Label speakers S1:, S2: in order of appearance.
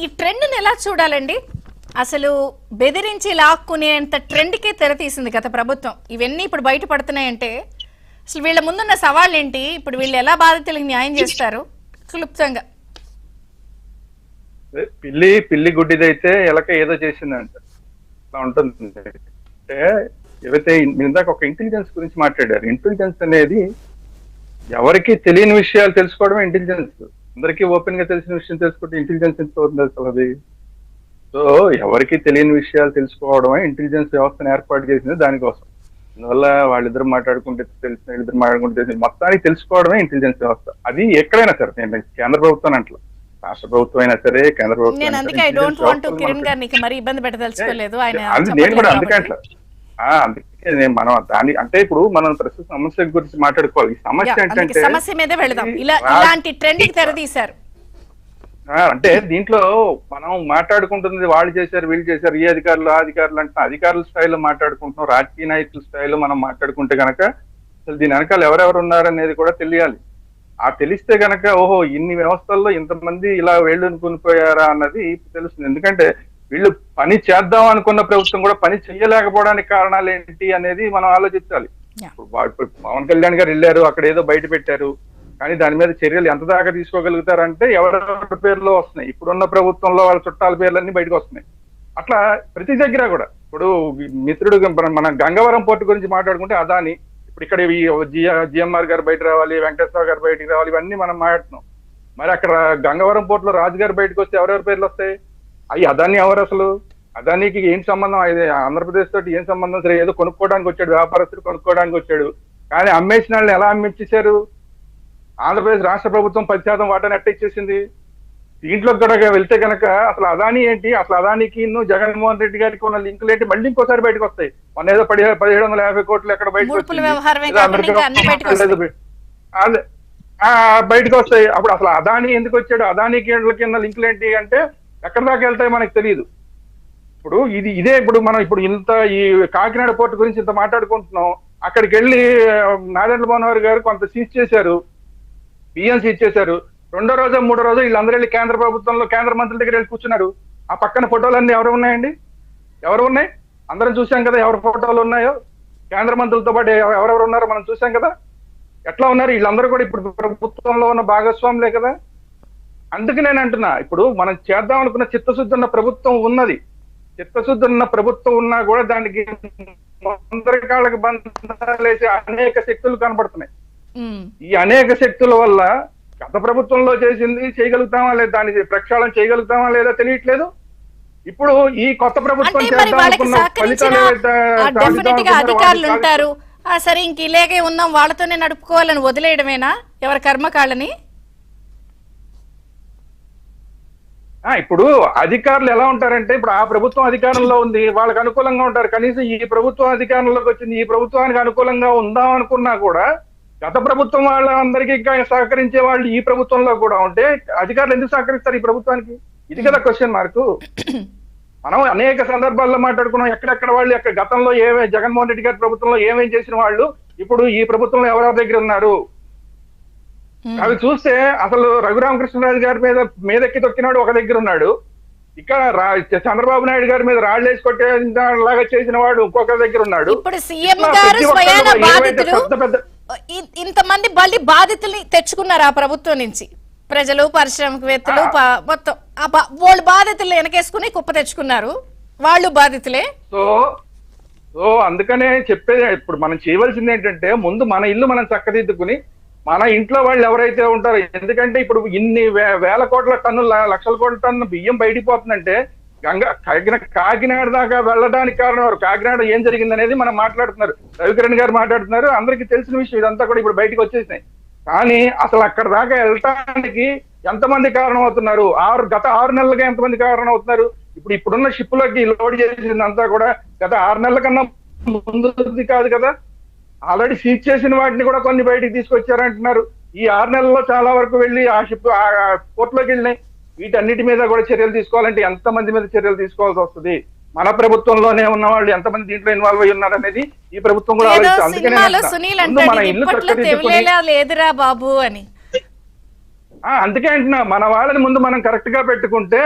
S1: ఈ ట్రెండ్ ని ఎలా చూడాలండి? అసలు బెదిరించి లాక్కునేంత ట్రెండ్ కే తెరతీసింది గత ప్రభుత్వం. ఇవన్నీ ఇప్పుడు బయటపడుతున్నాయంటే అసలు వీళ్ళ ముందున్న సవాళ్ళు ఏంటి? ఇప్పుడు వీళ్ళు ఎలా బాధితులకు న్యాయం చేస్తారు? క్లుప్తంగా.
S2: పిల్లి గుడ్డిదైతే ఎలక ఏదో చేసిందంట అలా ఉంటుంది. అంటే ఏవైతే ఇందాక ఒక ఇంటెలిజెన్స్ గురించి మాట్లాడారు. ఇంటెలిజెన్స్ అనేది ఎవరికి తెలియని విషయాలు తెలుసుకోవడమే ఇంటెలిజెన్స్. అందరికీ ఓపెన్ గా తెలిసిన విషయం తెలుసుకుంటే ఇంటెలిజెన్స్ ఎంత అవుతుంది అసలు అది? సో ఎవరికి తెలియని విషయాలు తెలుసుకోవడమే ఇంటెలిజెన్స్ వ్యవస్థను ఏర్పాటు చేసింది దానికోసం. అందువల్ల వాళ్ళిద్దరు మాట్లాడుకుంటే తెలిసిన, వీళ్ళిద్దరు మాట్లాడుకుంటే తెలిసిన, మొత్తానికి తెలుసుకోవడమే ఇంటెలిజెన్స్ వ్యవస్థ. అది ఎక్కడైనా సరే, నేను కేంద్ర ప్రభుత్వం అంటలో, రాష్ట్ర ప్రభుత్వం అయినా సరే, కేంద్ర ప్రభుత్వం నేను కూడా అందుకే అంటా. అందుకే మనం దాని అంటే ఇప్పుడు మనం ప్రస్తుత సమస్య గురించి మాట్లాడుకోవాలి. ఈ సమస్య ఏంటంటే అంటే దీంట్లో మనం మాట్లాడుకుంటుంది వాళ్ళు చేశారు, వీళ్ళు చేశారు, ఈ అధికారులు, ఆ అధికారులు అంటే అధికారుల స్థాయిలో మాట్లాడుకుంటున్నాం. రాజకీయ నాయకుల స్థాయిలో మనం మాట్లాడుకుంటే కనుక అసలు దీని వెనకాల ఎవరెవరు ఉన్నారనేది కూడా తెలియాలి. ఆ తెలిస్తే గనక ఓహో ఇన్ని వ్యవస్థల్లో ఇంతమంది ఇలా వేళ్ళుని కొనిపోయారా అన్నది తెలుస్తుంది. ఎందుకంటే వీళ్ళు పని చేద్దాం అనుకున్న ప్రభుత్వం కూడా పని చెయ్యలేకపోవడానికి కారణాలు ఏంటి అనేది మనం ఆలోచించాలి. పవన్ కళ్యాణ్ గారు వెళ్ళారు, అక్కడ ఏదో బయట పెట్టారు, కానీ దాని మీద చర్యలు ఎంత దాకా తీసుకోగలుగుతారంటే ఎవరెవరి పేర్లో వస్తున్నాయి. ఇప్పుడున్న ప్రభుత్వంలో వాళ్ళ చుట్టాల పేర్లన్నీ బయటకు వస్తున్నాయి. అట్లా ప్రతి దగ్గర కూడా ఇప్పుడు మిత్రుడు మన గంగవరం పోర్టు గురించి మాట్లాడుకుంటే అదాని, ఇప్పుడు ఇక్కడ జిఎంఆర్ గారు బయట రావాలి, వెంకటేశ్వర గారు బయటకు రావాలి, ఇవన్నీ మనం మాట్లాడుతున్నాం. మరి అక్కడ గంగవరం పోర్టులో రాజు గారు బయటకు వస్తే ఎవరెవరి పేర్లు వస్తాయి? అవి అదాని ఎవరు అసలు? అదానికి ఏం సంబంధం? అది ఆంధ్రప్రదేశ్ తోటి ఏం సంబంధం? సరే ఏదో కొనుక్కోవడానికి వచ్చాడు, వ్యాపారస్తుడు కొనుక్కోవడానికి వచ్చాడు, కానీ అమ్మేసిన వాళ్ళని ఎలా అమ్మించేశారు? ఆంధ్రప్రదేశ్ రాష్ట్ర ప్రభుత్వం 10% వాటాను ఎట్ట ఇచ్చేసింది. దీంట్లో కూడా వెళ్తే కనుక అసలు అదాని ఏంటి, అసలు అదానికి జగన్మోహన్ రెడ్డి గారికి ఉన్న లింకులు ఏంటి, మళ్ళీ ఇంకోసారి బయటకు వస్తాయి. మొన్న ఏదో 1750 కోట్లు ఎక్కడ బయటకు బయటకు వస్తాయి. అప్పుడు అసలు అదాని ఎందుకు వచ్చాడు, అదానికి కింద లింకులు ఏంటి అంటే ఎక్కడి దాకా వెళ్తాయి మనకు తెలియదు. ఇప్పుడు ఇదే ఇప్పుడు మనం ఇప్పుడు ఇంత ఈ కాకినాడ పోర్టు గురించి ఇంత మాట్లాడుకుంటున్నాం. అక్కడికి వెళ్ళి నాదెండ్ల మనోహర్ గారు కొంత సీజ్ చేశారు, బియ్యం సీజ్ చేశారు. రెండో రోజు మూడో రోజు వీళ్ళందరూ వెళ్ళి కేంద్ర ప్రభుత్వంలో కేంద్ర మంత్రుల దగ్గర వెళ్ళి కూర్చున్నారు. ఆ పక్కన ఫోటోలన్నీ ఎవరు ఉన్నాయండి? ఎవరు ఉన్నాయి? అందరం చూసాం కదా ఎవరు ఫోటోలు ఉన్నాయో. కేంద్ర మంత్రులతో పాటు ఎవరెవరు ఉన్నారో మనం చూసాం కదా. ఎట్లా ఉన్నారు వీళ్ళందరూ కూడా? ఇప్పుడు ప్రభుత్వంలో ఉన్న భాగస్వాములే కదా. అందుకు నేను అంటున్నా, ఇప్పుడు మనం చేద్దాం అనుకున్న చిత్తశుద్ధి ఉన్న ప్రభుత్వం ఉన్నది. చిత్తశుద్ధి ఉన్న ప్రభుత్వం ఉన్నా కూడా దానికి అందరికాళ్ళకి బంధాలేసి అనేక శక్తులు కనబడుతున్నాయి. ఈ అనేక శక్తుల వల్ల గత ప్రభుత్వంలో చేసింది చేయగలుగుతామా లేదా, దాన్ని ప్రక్షాళన చేయగలుగుతామా లేదా తెలియట్లేదు. ఇప్పుడు ఈ కొత్త ప్రభుత్వం
S1: అధికారులు ఉంటారు, సరే ఇంక ఇలాగే ఉన్నాం వాళ్ళతోనే నడుపుకోవాలని వదిలేయడమేనా ఎవరి కర్మకాళ్ళని?
S2: ఇప్పుడు అధికారులు ఎలా ఉంటారంటే, ఇప్పుడు ఆ ప్రభుత్వం అధికారంలో ఉంది, వాళ్ళకి అనుకూలంగా ఉంటారు. కనీసం ఈ ప్రభుత్వం అధికారంలోకి వచ్చింది, ఈ ప్రభుత్వానికి అనుకూలంగా ఉందాం అనుకున్నా కూడా గత ప్రభుత్వం వాళ్ళందరికీ సహకరించే వాళ్ళు ఈ ప్రభుత్వంలో కూడా ఉంటే అధికారులు ఎందుకు సహకరిస్తారు ఈ ప్రభుత్వానికి? ఇది కదా క్వశ్చన్ మార్కు. మనం అనేక సందర్భాల్లో మాట్లాడుకున్నాం, ఎక్కడెక్కడ వాళ్ళు ఎక్కడ గతంలో జగన్మోహన్ రెడ్డి గారి ప్రభుత్వంలో ఏమేం చేసిన వాళ్ళు ఇప్పుడు ఈ ప్రభుత్వంలో ఎవరెవరి దగ్గర ఉన్నారు అవి చూస్తే అసలు రఘురామకృష్ణరాజు గారి మీదెక్కి తొక్కినాడు ఒక దగ్గర ఉన్నాడు. ఇక్కడ చంద్రబాబు నాయుడు గారి మీద రాళ్ళు వేసి కొట్టేలాగా చేసిన వాడు ఇంకొక దగ్గర ఉన్నాడు.
S1: ఇప్పుడు సీఎం గారు ఇంతమంది బలి బాధితుల్ని తెచ్చుకున్నారు ఆ ప్రభుత్వం నుంచి. ప్రజలు, పారిశ్రామికవేత్తలు మొత్తం వాళ్ళు బాధితులు వెనకేసుకుని కుప్ప తెచ్చుకున్నారు. వాళ్ళు బాధితులే.
S2: సో అందుకనే చెప్పేది, ఇప్పుడు మనం చేయవలసింది ఏంటంటే ముందు మన ఇల్లు మనం చక్కదిద్దుకుని మన ఇంట్లో వాళ్ళు ఎవరైతే ఉంటారో, ఎందుకంటే ఇప్పుడు ఇన్ని వేల కోట్ల టన్నులు, లక్షల కోట్ల టన్ను బియ్యం బయటికి పోతుందంటే కాకినాడ దాకా వెళ్ళడానికి కారణం ఎవరు? కాకినాడ ఏం జరిగింది అనేది మనం మాట్లాడుతున్నారు, రవికిరణ్ గారు మాట్లాడుతున్నారు, అందరికీ తెలిసిన విషయం. ఇదంతా కూడా ఇప్పుడు బయటకు వచ్చేసినాయి. కానీ అసలు అక్కడ దాకా వెళ్ళటానికి ఎంతమంది కారణం అవుతున్నారు? గత 6 నెలలుగా ఎంతమంది కారణం అవుతున్నారు? ఇప్పుడున్న షిప్పులకి లోడ్ చేసిందంతా కూడా గత 6 నెలల కన్నా ముందుది కాదు కదా. ఆల్రెడీ సీజ్ చేసిన వాటిని కూడా కొన్ని బయటికి తీసుకొచ్చారంటున్నారు. ఈ 6 నెలల్లో చాలా వరకు వెళ్ళి ఆ షిప్ పోర్టులోకి వెళ్ళినాయి. వీటన్నిటి మీద కూడా చర్యలు తీసుకోవాలంటే ఎంతమంది మీద చర్యలు తీసుకోవాల్సి వస్తుంది? మన ప్రభుత్వంలోనే ఉన్న వాళ్ళు ఎంతమంది దీంట్లో ఇన్వాల్వ్ అయ్యి ఉన్నారు అనేది ఈ ప్రభుత్వం కూడా ఆలోచిస్తుంది. అందుకే అంటున్నా, మన వాళ్ళని ముందు మనం కరెక్ట్ గా పెట్టుకుంటే